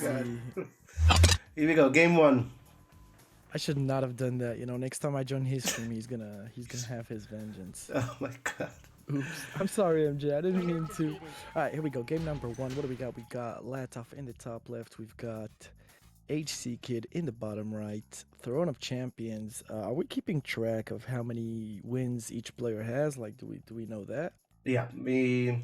Easy. Here we go, game one. I should not have done that. You know, next time I join his stream, he's gonna have his vengeance. Oh my god. Oops. I'm sorry, MJ. I didn't mean to. All right, here we go. Game number one. What do we got? We got Latof in the top left. We've got HCKid in the bottom right. Throne of Champions. Are we keeping track of how many wins each player has? Like, do we know that? Yeah, we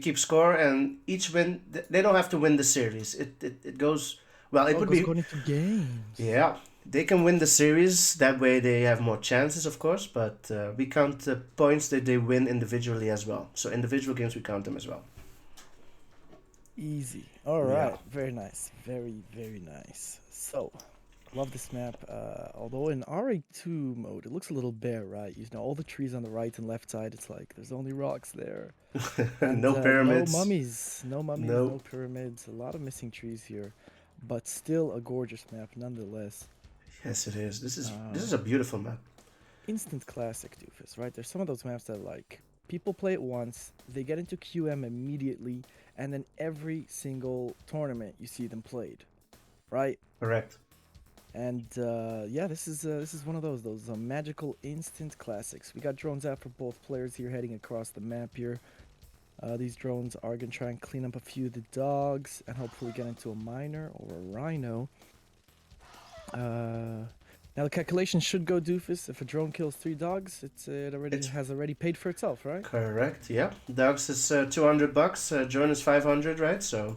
keep score, and each win, they don't have to win the series. It goes, well, it Oh, it would goes be, according to games. yeah, they can win the series. That way they have more chances, of course, but we count the points that they win individually as well. So individual games, we count them as well. Easy. All right. Yeah. Very nice. Very, very nice. So, love this map. Although in RA2 mode, it looks a little bare, right? You know, all the trees on the right and left side, it's like there's only rocks there. And No no pyramids. mummies. No mummies, No. no pyramids. A lot of missing trees here. But still a gorgeous map nonetheless. Yes, it is. This is Uh, a beautiful map. Instant classic doofus, right? There's some of those maps that like people play it once, they get into QM immediately, and then every single tournament you see them played, right? Correct. And yeah, this is one of those magical instant classics. We got drones out for both players here, heading across the map here. These drones are gonna try and clean up a few of the dogs, and hopefully get into a miner or a rhino. Now the calculation should go doofus. If a drone kills 3 dogs, it has already paid for itself, right? Correct. Yeah. Dogs is $200. Drone is 500, right? So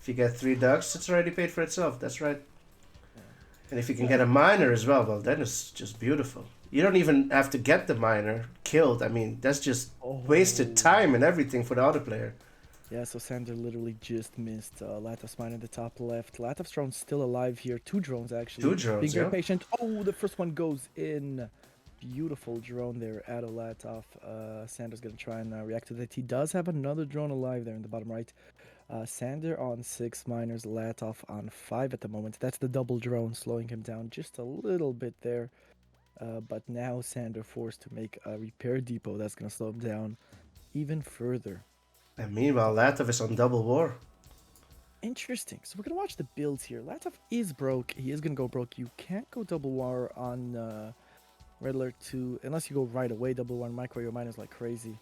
if you get 3 dogs, it's already paid for itself. That's right. Yeah. And if you can get a miner as well, well, then it's just beautiful. You don't even have to get the miner killed. I mean, that's just wasted time and everything for the other player. Yeah, so Sander literally just missed Latof's mine in the top left. Latof's drone's still alive here. 2 drones, actually. 2 drones, Being very yeah. patient. Oh, the first one goes in. Beautiful drone there out of Latof. Sander's going to try and react to that. He does have another drone alive there in the bottom right. Sander on 6 miners, Latof on 5 at the moment. That's the double drone slowing him down just a little bit there. But now Sander forced to make a repair depot that's going to slow him down even further. And meanwhile, Latof is on double war. Interesting. So we're going to watch the builds here. Latof is broke. He is going to go broke. You can't go double war on Red Alert 2 unless you go right away double war on micro your miners like crazy.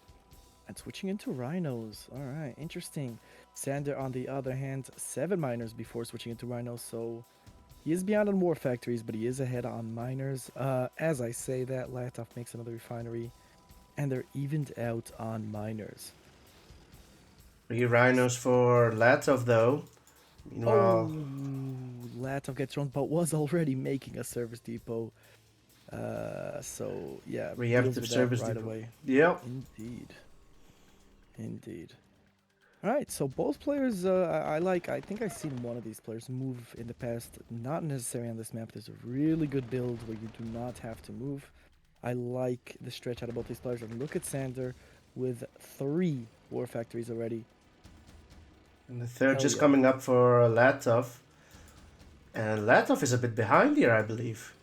And switching into rhinos. All right, interesting. Sander, on the other hand, 7 miners before switching into rhinos. So he is beyond on war factories, but he is ahead on miners. As I say that, Latof makes another refinery. And they're evened out on miners. 3 rhinos for Latof, though. Meanwhile, Latof gets thrown, but was already making a service depot. So yeah, reactive service right depot. away. Yep. Indeed. All right, so both players, I think I've seen one of these players move in the past. Not necessarily on this map. There's a really good build where you do not have to move. I like the stretch out of both these players. And look at Sander with 3 war factories already. And the third just coming up for Latof. And Latof is a bit behind here, I believe.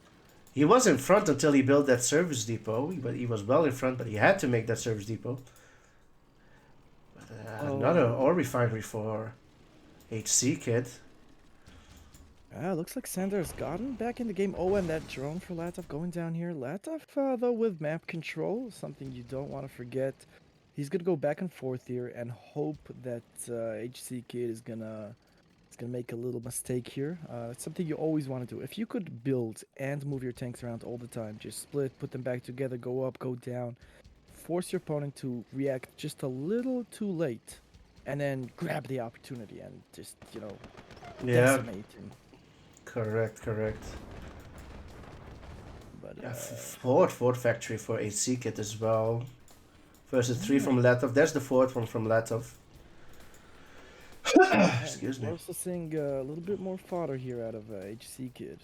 He was in front until he built that service depot. He was well in front, but he had to make that service depot. But, another ore refinery for HCKid. Looks like Sander's gotten back in the game. Oh, and that drone for Latof going down here. Latof, though, with map control, something you don't want to forget. He's gonna go back and forth here and hope that HCKid is gonna make a little mistake here. It's something you always want to do. If you could build and move your tanks around all the time, just split, put them back together, go up, go down, force your opponent to react just a little too late, and then grab the opportunity and just, you know, decimate him. Correct. But yeah, fourth factory for HCKid as well. Versus 3 from Latof. There's the 4th one from Latof. Excuse me. We're also seeing a little bit more fodder here out of HCKid.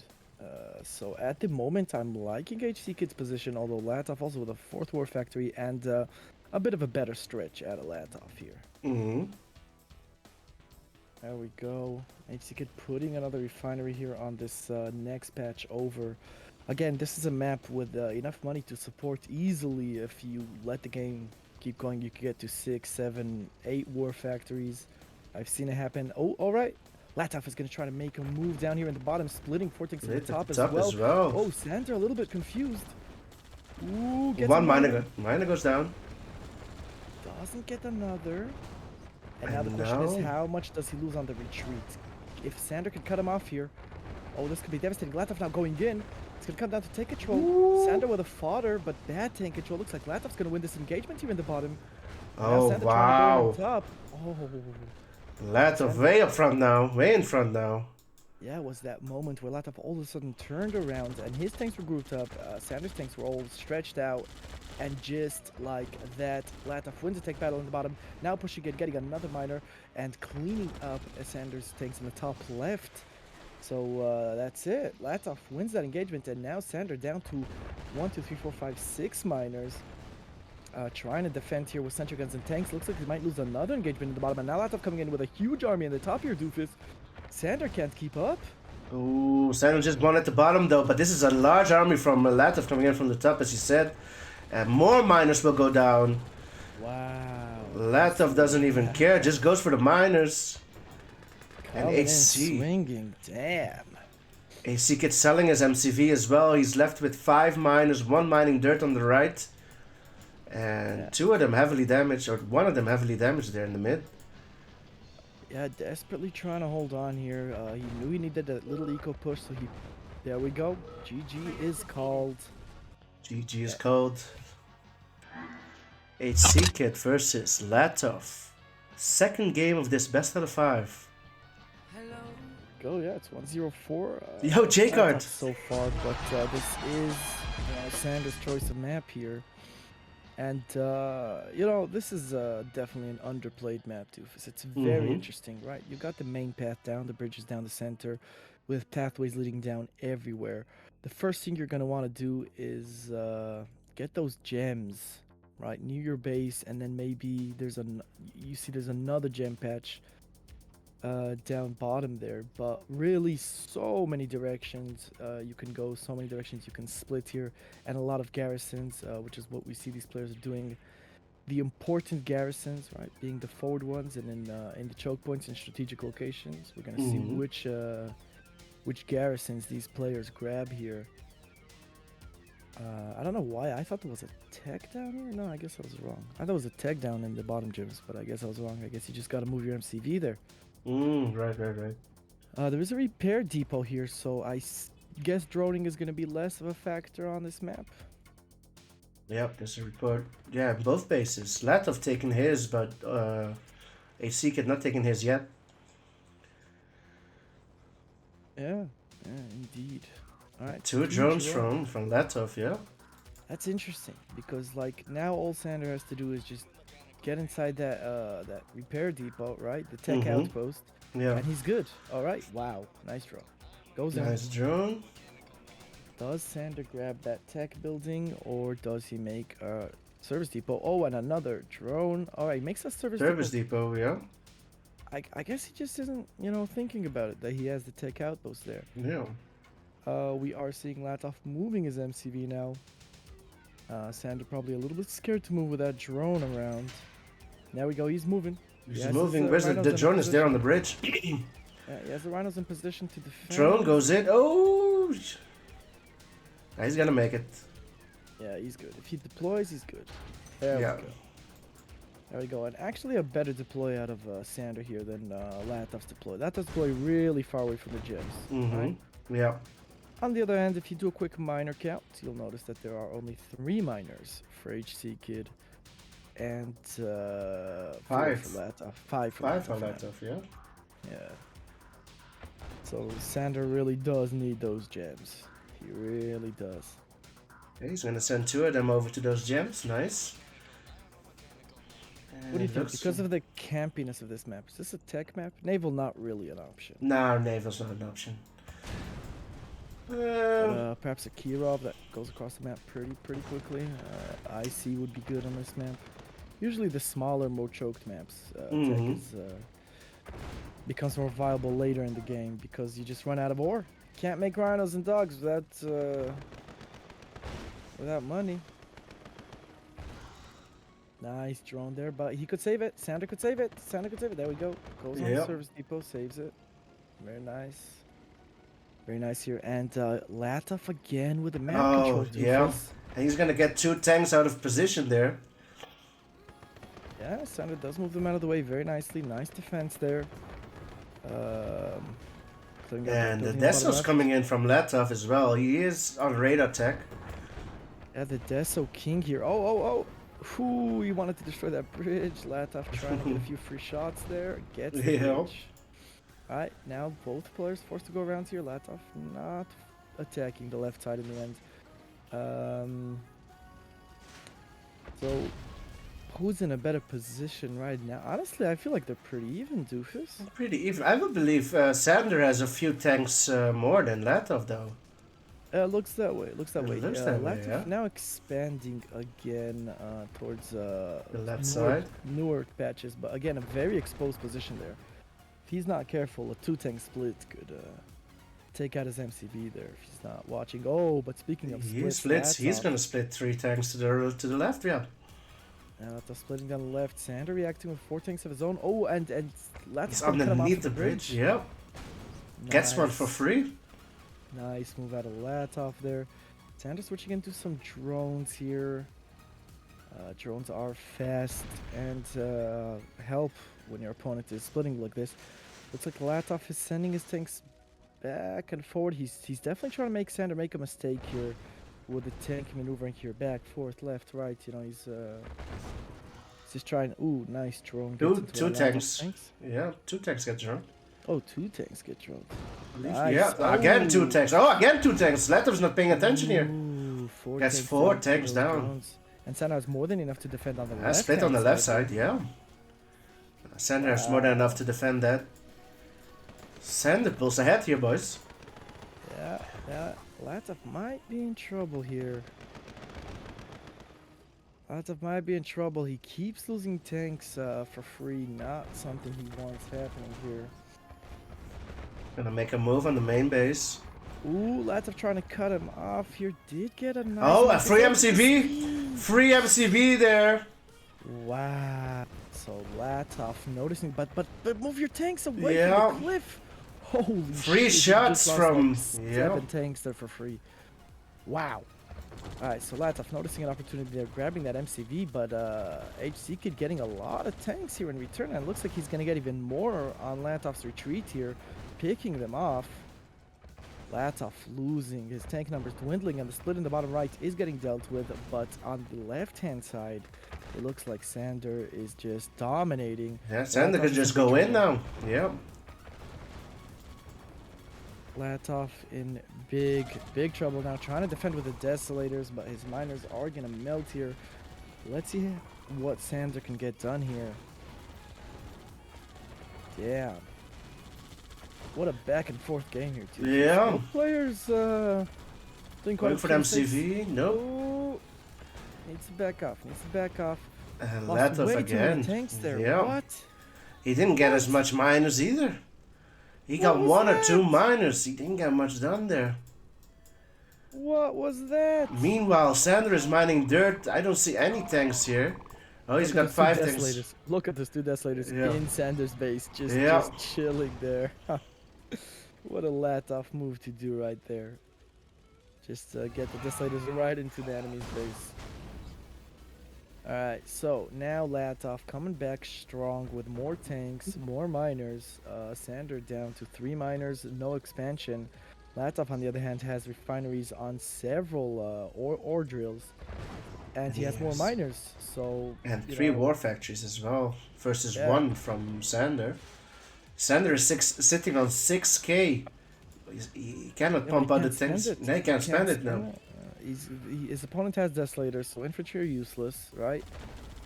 So at the moment, I'm liking HCKid's position, although Latof also with a 4th war factory and a bit of a better stretch out of Latof here. There we go. HCKid putting another refinery here on this next patch over. Again, this is a map with enough money to support easily. If you let the game keep going, you can get to 6, 7, 8 war factories. I've seen it happen. Oh, all right. Latof is going to try to make a move down here in the bottom, splitting Fortix to the Hit at top the as top well. as well. Oh, Sander a little bit confused. Ooh, gets One one miner goes down. Doesn't get another. And now the And question is, now... how much does he lose on the retreat? If Sander can cut him off here, oh, this could be devastating. Latof now going in. It's going to come down to tank control. Ooh. Sander with a fodder, but bad tank control. Looks like Latof's going to win this engagement here in the bottom. Now Oh, Sander trying to go on top. Oh. Latof way up front now. Way in front now. Yeah, it was that moment where Latof all of a sudden turned around and his tanks were grouped up. Sander's tanks were all stretched out. And just like that, Latof wins the tank battle in the bottom. Now pushing it, getting another miner, and cleaning up Sander's tanks in the top left. So that's it. Latof wins that engagement, and now Sander down to 1, 2, 3, 4, 5, 6 miners. Trying to defend here with sentry guns and tanks. Looks like he might lose another engagement in the bottom. And now Latof coming in with a huge army in the top here, Doofus. Sander can't keep up. Ooh, Sander just won at the bottom though, but this is a large army from Latof coming in from the top, as you said. And more miners will go down. Wow. Latof doesn't even care, just goes for the miners. And HC. Swinging, damn. HCKid selling his MCV as well. He's left with 5 miners, 1 mining dirt on the right. And 2 of them heavily damaged, or 1 of them heavily damaged there in the mid. Yeah, desperately trying to hold on here. He knew he needed that little eco push, so he... There we go. GG is called. GG is called. HCKid versus Latof. Second game of this best out of 5. Go, yeah, it's 1-0-4. Yo, J-Card! So far, but this is Sander's choice of map here. And, you know, this is definitely an underplayed map, Doofus. It's very interesting, right? You got the main path down, the bridges down the center, with pathways leading down everywhere. The first thing you're going to want to do is get those gems, right, near your base, and then maybe there's there's another gem patch down bottom there, but really so many directions you can go, so many directions you can split here, and a lot of garrisons, which is what we see these players are doing. The important garrisons, right, being the forward ones, and in the choke points and strategic locations. We're gonna see which garrisons these players grab here. I don't know why I thought there was a tech down here. No, I guess I was wrong. I thought there was a tech down in the bottom gyms, but I guess I was wrong. I guess you just gotta move your MCV there. Right. There is a repair depot here, so I guess droning is going to be less of a factor on this map. Yep, there's a report. Yeah, both bases. Latof taking his, but HCKid not taking his yet. Yeah, indeed. All right. 2 drones from Latof, yeah. That's interesting, because like now all Sander has to do is just get inside that that repair depot, right? The tech outpost. Yeah. And he's good. All right. Wow. Nice draw. Goes in. Nice drone. Does Sander grab that tech building, or does he make a service depot? Oh, and another drone. All right, makes a service depot, yeah. I guess he just isn't, you know, thinking about it, that he has the tech outpost there. Yeah. We are seeing Latof moving his MCV now. Sander probably a little bit scared to move with that drone around. There we go, he's moving. He's moving. Where's the drone is there on the bridge. Yeah, he has the rhinos in position to defend. Drone goes in. Oh! He's gonna make it. Yeah, he's good. If he deploys, he's good. There we go. There we go. And actually a better deploy out of Sander here than Latof's deploy. Latof's deploy really far away from the gems. Right? Yeah. On the other hand, if you do a quick miner count, you'll notice that there are only 3 miners for HCKid. And 5 for Latof. 5 for Latof, yeah. Yeah. So Sander really does need those gems. He really does. Okay, he's gonna send 2 of them over to those gems. Nice. What do you think? Because of the campiness of this map, is this a tech map? Naval not really an option. No, Naval's not an option. Perhaps a Kirov that goes across the map pretty quickly. IC would be good on this map. Usually the smaller, more choked maps, tech becomes more viable later in the game because you just run out of ore. Can't make rhinos and dogs without money. Nice drone there, but he could save it. Sander could save it. There we go. Goes on the service depot, saves it. Very nice. Very nice here. And Latof again with the map Oh, control yeah. doofus. And he's gonna get 2 tanks out of position there. Yeah, Sander does move them out of the way very nicely. Nice defense there. Clearing out And the the building on the bottom Deso's left. coming in from Latof as well. He is on radar tech. Yeah, the Deso King here. Oh. Whew, he wanted to destroy that bridge. Latof trying to get a few free shots there. Gets the Yeah. bridge. Alright, now both players forced to go around here. Latof not attacking the left side in the end. So, who's in a better position right now? Honestly, I feel like they're pretty even, doofus. Pretty even. I would believe Sander has a few tanks more than Latof, though. Looks that way. Looks that It way. looks that way, Latof yeah. now expanding again towards The left side. newer patches, but again a very exposed position there. If he's not careful, a 2-tank split could take out his MCV there if he's not watching. Oh, but speaking of He splits, splits. He's Latof, gonna split 3 tanks to the left, yeah. Latof splitting down the left. Sander reacting with 4 tanks of his own. Oh, and Latof He's gonna cut him off underneath at the bridge, yep. Gets one for free. Nice move out of Latof there. Sander switching into some drones here. Drones are fast and help when your opponent is splitting like this. Looks like Latof is sending his tanks back and forward. He's definitely trying to make Sander make a mistake here with the tank maneuvering here. Back, forth, left, right. You know, he's just trying. Ooh, nice drone. Two tanks. Yeah, 2 tanks get drone. Oh, 2 tanks get droned. Nice. Yeah, again 2 tanks. Oh, again 2 tanks. Latof's not paying attention here. Ooh, 4 Gets tanks 4 down, tanks down. drones. And Sander has more than enough to defend on the left. Split on the left side, yeah. Sander has more than enough to defend that. Sander pulls ahead here, boys. Yeah. Latof might be in trouble here. Latof might be in trouble. He keeps losing tanks for free. Not something he wants happening here. Gonna make a move on the main base. Ooh, Latof trying to cut him off here. Did get a nice... Oh, a free MCV! Free MCV there! Wow. So Latof noticing, but move your tanks away Yeah. from the cliff. Holy Free shit, he shots just lost from... like 7 tanks there for free. Wow. Alright, so Latof noticing an opportunity there, grabbing that MCV, but HCKid getting a lot of tanks here in return, and it looks like he's going to get even more on Latof's retreat here, picking them off. Latof losing, his tank numbers dwindling, and the split in the bottom right is getting dealt with, but on the left-hand side, it looks like Sander is just dominating. Yeah, Sander could just go in now. Yep. Latof in big trouble now, trying to defend with the Desolators, but his miners are going to melt here. Let's see what Sander can get done here. Yeah. What a back and forth game here, too. Yeah. Both players doing quite Going for the MCV? Nope. Oh, needs to back off. And Lost Latof way too many again. tanks there. Yeah. What? He didn't get as much miners either. He got was 1 or that? 2 miners. He didn't get much done there. What was that? Meanwhile, Sander is mining dirt. I don't see any tanks here. Oh, he's got 5 tanks. Look at those 2 Desolators Yeah. in Sander's base, just chilling there. What a Latof move to do right there. Just get the Desolators right into the enemy's base. Alright, so now Latof coming back strong with more tanks, more miners. Sander down to 3 miners, no expansion. Latof, on the other hand, has refineries on several ore drills. And he has more miners, so... And 3 war factories as well, versus 1 from Sander. Sander is sitting on 6k. He cannot pump out the tanks. No, he can't spend it now. His opponent has Desolators, so infantry are useless, right?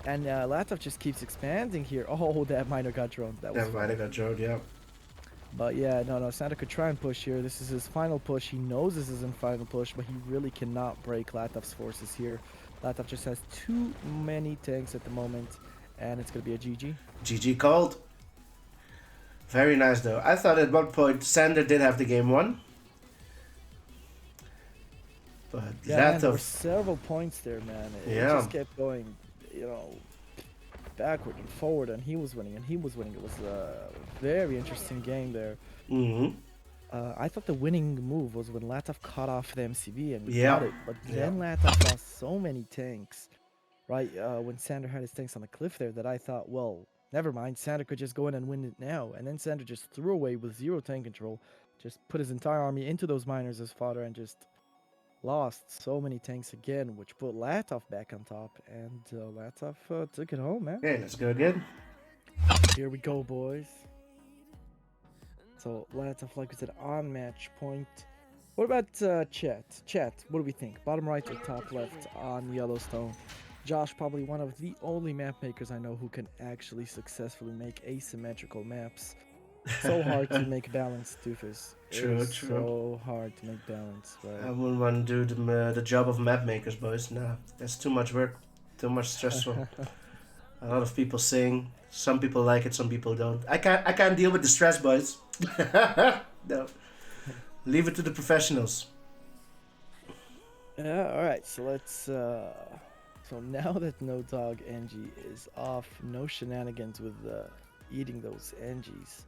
And Latof just keeps expanding here. Oh, that miner got droned. That miner got droned, yeah. But yeah, no, Sander could try and push here. This is his final push. He knows this is his final push, but he really cannot break Latof's forces here. Latof just has too many tanks at the moment, and it's going to be a GG. GG called. Very nice, though. I thought at one point Sander did have the game won. But yeah, man, there were Latof... several points there, man. It just kept going, you know, backward and forward, and he was winning. It was a very interesting game there. Mm-hmm. I thought the winning move was when Latof cut off the MCV and we Yeah. got it, but Yeah. then Latof lost so many tanks, right? When Sander had his tanks on the cliff there, that I thought, well, never mind, Sander could just go in and win it now. And then Sander just threw away with 0 tank control, just put his entire army into those miners as fodder and just lost so many tanks again, which put Latof back on top. And Latof took it home, man. Okay, let's go again. Here we go, boys. So Latof, like we said, on match point. What about chat? Chat, what do we think? Bottom right or top left on Yellowstone? Josh, probably one of the only map makers I know who can actually successfully make asymmetrical maps. So hard to make balance, Doofus. True. So hard to make balance, I right? wouldn't want to do the job of map makers, boys. Nah, that's too much work, too much stressful. A lot of people saying. Some people like it, some people don't. I can't deal with the stress, boys. No, leave it to the professionals. Yeah, all right. So let's. So now that no dog NG is off, no shenanigans with eating those NGs.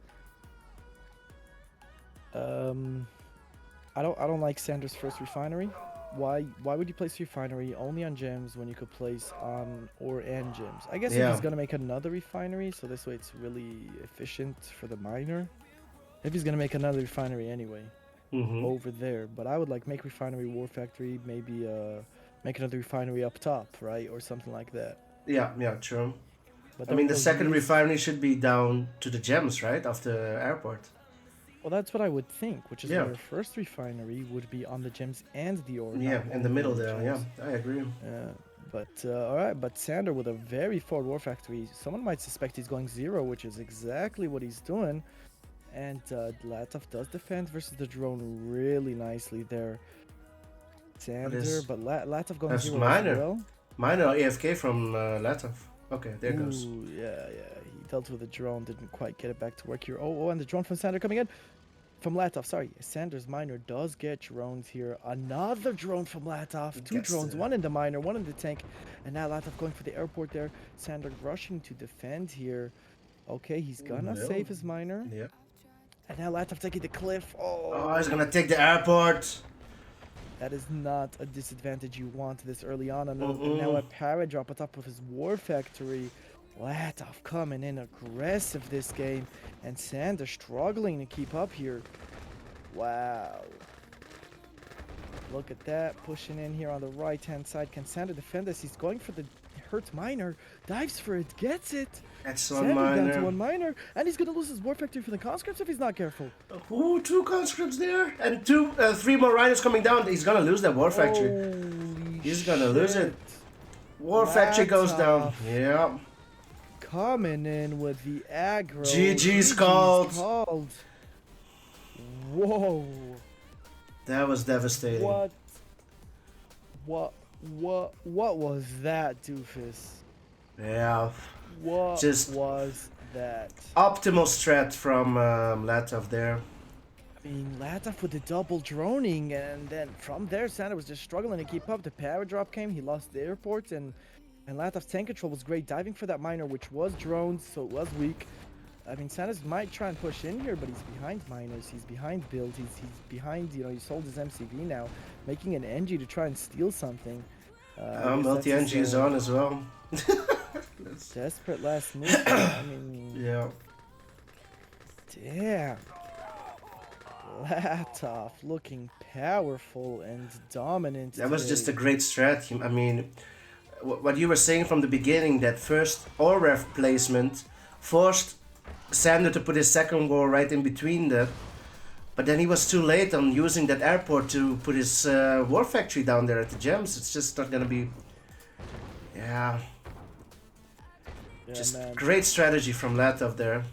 I don't like Sander's first refinery. Why would you place refinery only on gems when you could place on ore and gems? I guess if he's gonna make another refinery, so this way it's really efficient for the miner. If he's gonna make another refinery anyway, over there. But I would like make refinery war factory, maybe make another refinery up top, right, or something like that. Yeah, true. But I mean, the second refinery should be down to the gems, right, of the airport. Well, that's what I would think, which is why your first refinery would be on the gems and the ore. Yeah, in the middle there. Yeah, I agree. Yeah, but all right. But Sander with a very forward war factory. Someone might suspect he's going 0, which is exactly what he's doing. And Latof does defend versus the drone really nicely there. Sander, but Latof going 0 as well. Minor AFK from Latof. Okay, there goes. Yeah. He dealt with the drone, didn't quite get it back to work here. Oh, and the drone from Sander coming in. From Latof, sorry. Sander's miner does get drones here. Another drone from Latof. 2 drones, one in the miner, one in the tank. And now Latof going for the airport there. Sander rushing to defend here. Okay, he's gonna save his miner. Yeah. And now Latof taking the cliff. Oh, he's gonna take the airport. That is not a disadvantage you want this early on. And now a paradrop on top of his war factory. Latof coming in aggressive this game, and Sander struggling to keep up here. Wow. Look at that, pushing in here on the right-hand side. Can Sander defend this? He's going for the hurt miner, dives for it, gets it. That's one miner. Down to 1 miner, and he's going to lose his war factory for the conscripts if he's not careful. Ooh, 2 conscripts there, and 3 more rhinos coming down. He's going to lose that war factory. He's going to lose it. War factory goes down. Yeah. Coming in with the aggro. GG's called. Whoa. That was devastating. What was that, Doofus? Yeah. What was that? Optimal strat from Latof there. I mean, Latof with the double droning, and then from there, Sander was just struggling to keep up. The paradrop came, he lost the airport, and Latof's tank control was great, diving for that miner, which was drones, so it was weak. I mean, Sanders might try and push in here, but he's behind miners, he's behind build, he's behind, you know, he sold his MCV now, making an NG to try and steal something. Multi-NG is on as well. Desperate last move. I mean... Yeah. Damn. Latof looking powerful and dominant. That was just a great strat. I mean, what you were saying from the beginning, that first OREF placement forced Sander to put his second war right in between that. But then he was too late on using that airport to put his war factory down there at the gems. It's just not gonna be... Yeah. Just man. Great strategy from Latof there.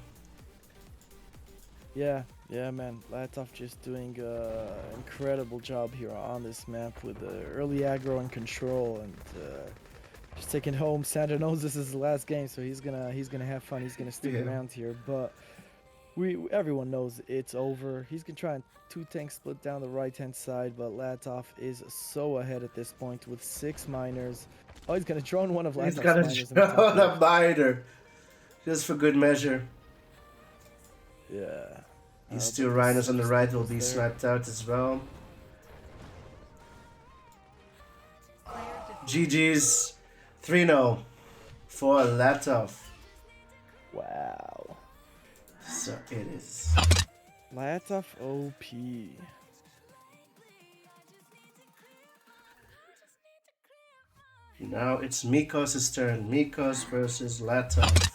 Yeah, man. Latof just doing an incredible job here on this map with the early aggro and control, and just taking home. Sander knows this is the last game, so he's gonna have fun. He's gonna stick around here, but everyone knows it's over. He's gonna try and 2 tanks split down the right-hand side, but Latof is so ahead at this point with 6 miners. Oh, he's gonna drone one of Latof's miners. He's gonna drone a miner, just for good measure. Yeah. These But two the rhinos on the surf right will was be there. sniped out as well. GG's 3-0 for Latof. Wow. So it is. Latof OP. Now it's Mikos' turn. Mikos versus Latof.